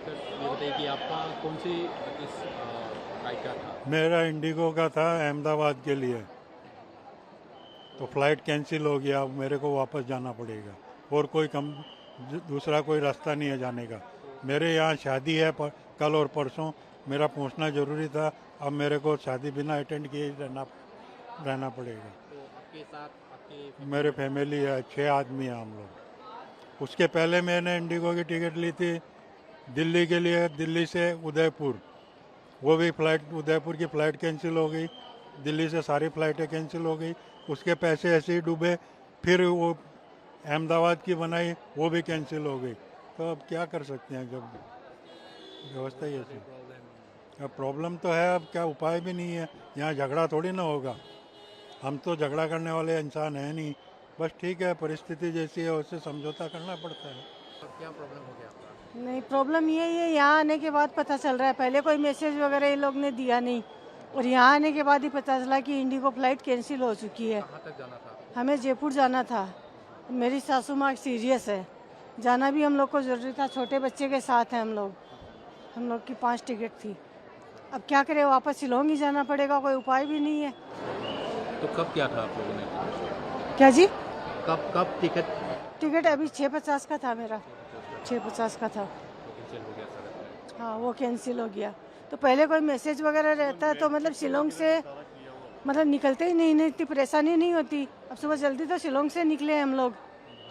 Sir ये बताइए कि आपका कौन सी किस फ्लाइट का था? मेरा इंडिगो का था अहमदाबाद के लिए, तो फ्लाइट कैंसिल हो गया। अब मेरे को वापस जाना पड़ेगा और दूसरा कोई रास्ता नहीं है जाने का। मेरे यहाँ शादी है कल और परसों, मेरा पहुँचना ज़रूरी था। अब मेरे को शादी बिना अटेंड किए ही रहना पड़ेगा। तो आपके साथ आपके मेरे फैमिली है, 6 आदमी हैं हम लोग। उसके पहले मैंने इंडिगो की टिकट ली थी दिल्ली के लिए, दिल्ली से उदयपुर। वो भी फ्लाइट, उदयपुर की फ़्लाइट कैंसिल हो गई, दिल्ली से सारी फ़्लाइटें कैंसिल हो गई। उसके पैसे ऐसे ही डूबे। फिर वो अहमदाबाद की बनाई, वो भी कैंसिल हो गई। तो अब क्या कर सकते हैं जब व्यवस्था ही ऐसी। अब प्रॉब्लम तो है, अब क्या उपाय भी नहीं है। यहाँ झगड़ा थोड़ी ना होगा, हम तो झगड़ा करने वाले इंसान हैं नहीं। बस ठीक है, परिस्थिति जैसी है उससे समझौता करना पड़ता है। क्या प्रॉब्लम हो गया आपका? नहीं, प्रॉब्लम ये है यहाँ आने के बाद पता चल रहा है। पहले कोई मैसेज वगैरह ये लोग ने दिया नहीं, और यहाँ आने के बाद ही पता चला कि इंडिगो फ्लाइट कैंसिल हो चुकी है। कहाँ तक जाना था? हमें जयपुर जाना था। मेरी सासू माँ सीरियस है, जाना भी हम लोग को ज़रूरी था। छोटे बच्चे के साथ हैं हम लोग की 5 टिकट थी। अब क्या करें, वापस शिलोंग ही जाना पड़ेगा, कोई उपाय भी नहीं है। तो कब क्या था आप लोगों ने? क्या जी? कब टिकट अभी 6:50 का था मेरा, 6:50 का था। कैंसिल हो गया सर? हाँ, वो कैंसिल हो गया। तो पहले कोई मैसेज वगैरह रहता है तो मतलब शिलोंग से मतलब निकलते ही नहीं, इतनी परेशानी नहीं होती। अब सुबह जल्दी तो शिलोंग से निकले हम लोग,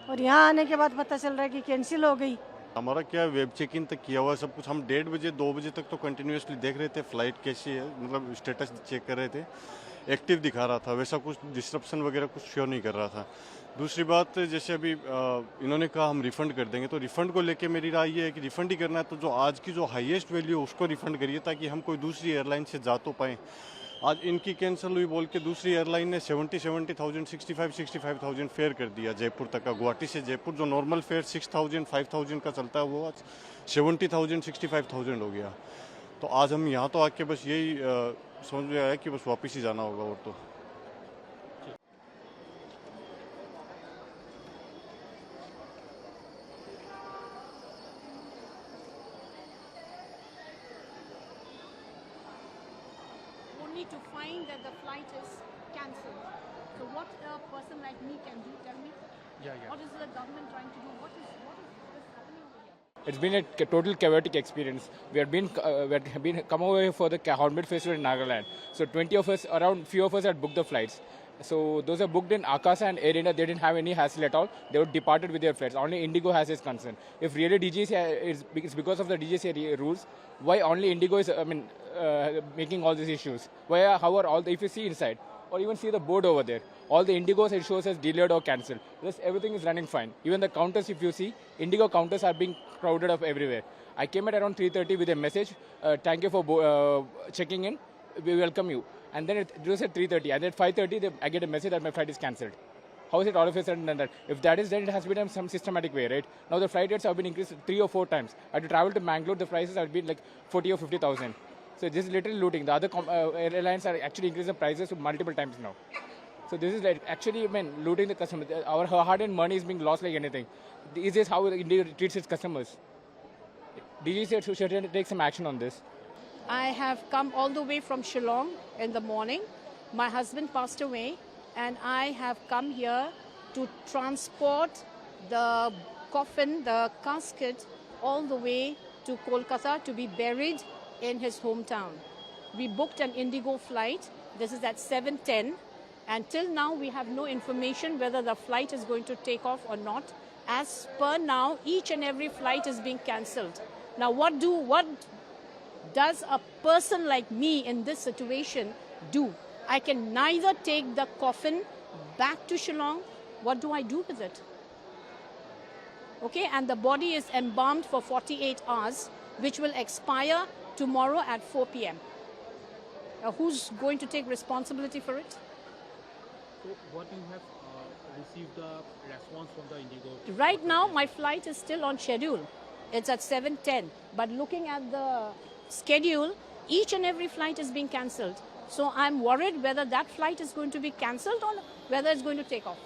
और यहाँ आने के बाद पता चल रहा है कि कैंसिल हो गई। हमारा क्या वेब चेक इन तक किया हुआ है सब कुछ। हम 1:30 बजे 2 बजे तक तो कंटिन्यूसली देख रहे थे फ्लाइट कैसी है, मतलब स्टेटस चेक कर रहे थे। एक्टिव दिखा रहा था, वैसा कुछ डिस्ट्रप्शन वगैरह कुछ शो नहीं कर रहा था। दूसरी बात, जैसे अभी इन्होंने कहा हम रिफ़ंड कर देंगे, तो रिफ़ंड को लेके मेरी राय ये है कि रिफ़ंड ही करना है तो जो आज की जो हाईएस्ट वैल्यू है उसको रिफ़ंड करिए, ताकि हम कोई दूसरी एयरलाइन से जा तो पाएँ। आज इनकी कैंसिल हुई बोल के दूसरी एयरलाइन ने 70,000 65,000 फेयर कर दिया जयपुर तक का। गुवाहाटी से जयपुर जो नॉर्मल फेयर 6,000 5,000 का चलता है वो आज 70,000 65,000 हो गया। तो आज हम यहाँ तो आके बस यही समझ में आया कि बस वापस ही जाना होगा। और तो only to find that the flight is cancelled. So what a person like me can do, tell me? Yeah. What is the government trying to do? What is happening over here? It's been a total chaotic experience. We have been come over here for the Hornbill Festival in Nagaland. So 20 of us, around few of us had booked the flights. So those are booked in Akasa and Air India. They didn't have any hassle at all. They were departed with their flights. Only Indigo has its concern. If really it's because of the DGCA rules, why only Indigo is making all these issues? How are all if you see inside, or even see the board over there, all the Indigos it shows as delayed or cancelled. Everything is running fine. Even the counters, if you see, Indigo counters are being crowded up everywhere. I came at around 3:30 with a message. Thank you for checking in. We welcome you. And then it was at 3:30. And at 5:30, I get a message that my flight is cancelled. How is it all of a sudden done that? If that is, then it has been some systematic way, right? Now the flight rates have been increased 3 or 4 times. I had to travel to Mangalore, the prices have been like 40 or 50,000. So this is literally looting. The other airlines are actually increasing the prices multiple times now. So this is like actually, looting the customer. Our hard-earned money is being lost like anything. Is this how India treats its customers? DGCA should take some action on this. I have come all the way from Shillong in the morning. My husband passed away, and I have come here to transport the coffin, the casket, all the way to Kolkata to be buried in his hometown. We booked an Indigo flight. This is at 7:10. And till now, we have no information whether the flight is going to take off or not. As per now, each and every flight is being cancelled. Now, what does a person like me in this situation do? I can neither take the coffin back to Shillong. What do I do with it? Okay, and the body is embalmed for 48 hours, which will expire tomorrow at 4 p.m. Who's going to take responsibility for it? So what you have received the response from the Indigo? Right now, my flight is still on schedule. It's at 7:10. But looking at the schedule, each and every flight is being cancelled. So I'm worried whether that flight is going to be cancelled or whether it's going to take off.